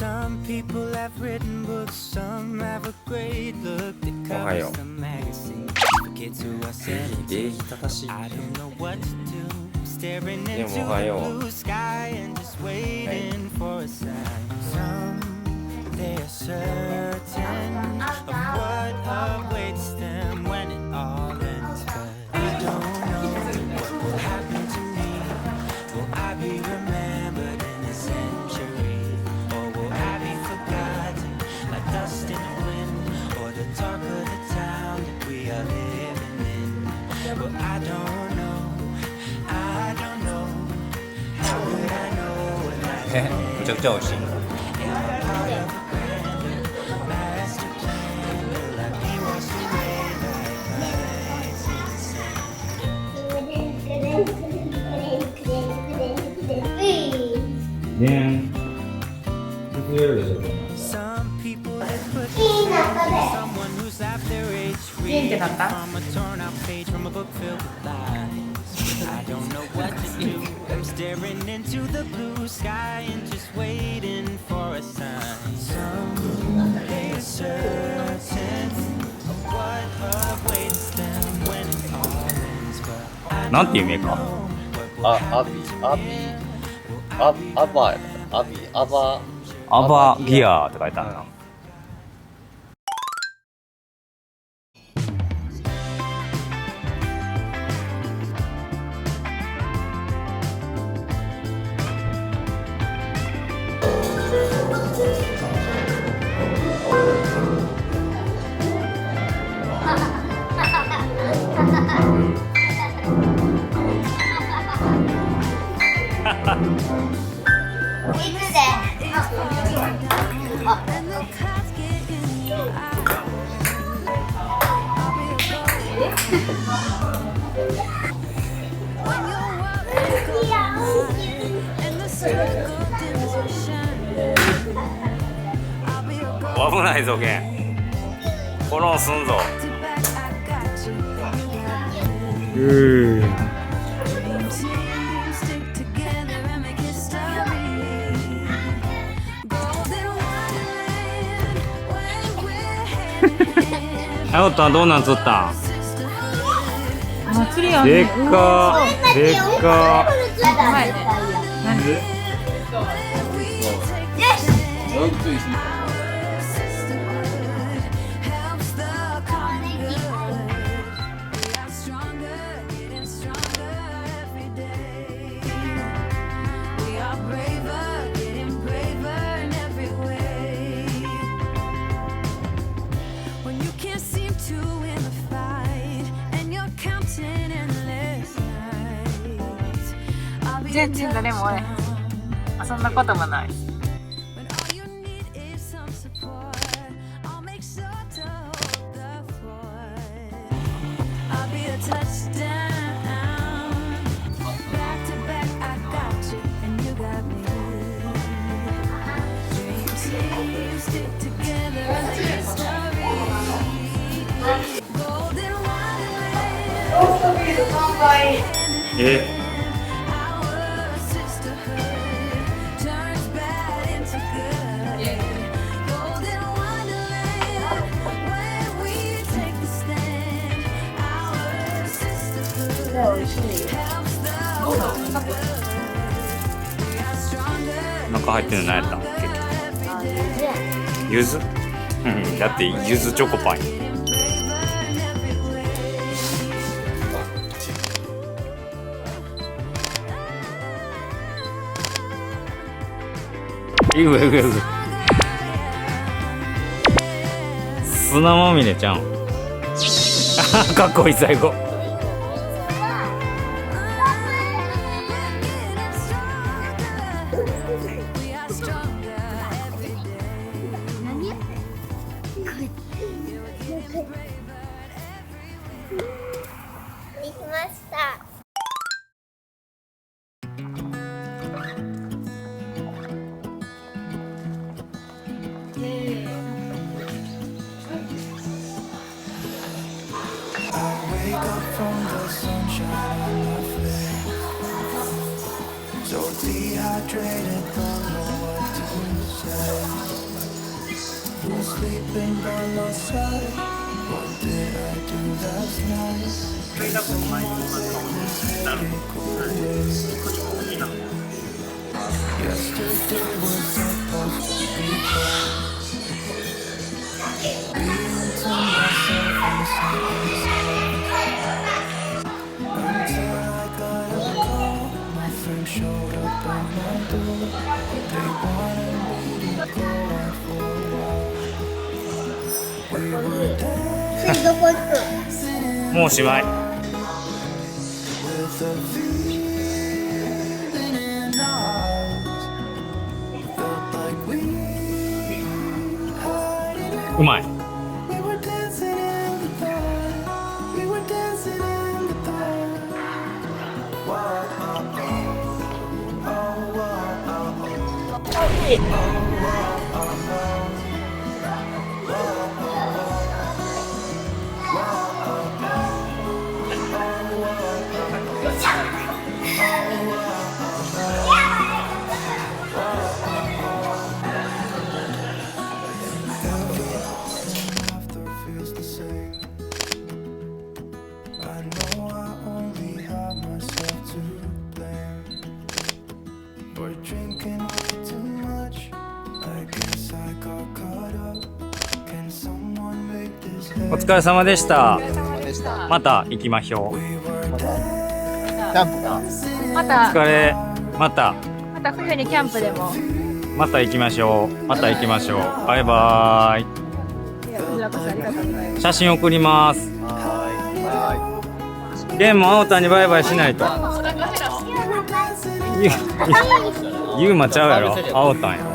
おはよう。礼儀正しい。でもおはよう。めちゃくちゃ美味しい。ねえ、作れるでしょ。ピンってなった？なんていうメーカー？アバギアって書いてあるな。危ないぞケン、フォローすんぞ。あおったんどんなん釣ったん？祭りやん。でっかでっか。全然誰もおれへん。そんなこともない。中入ってるの何やったん？ゆず？うん、だってゆずチョコパンや。砂まみれちゃん。かっこいい最後。できました。So dehydrated, don't know what to 次どこ行く？もうおしまい。うまい。お疲れ様でした。また行きましょう。キャンプか。まおた疲れ。また冬にキャンプでもまた行きましょう。また行きましょう。バイバーイ。こちらこそありがとうございます。写真送ります。はゲンも青田にバイバイしないと。ゆうまちゃうやろ。青田んや。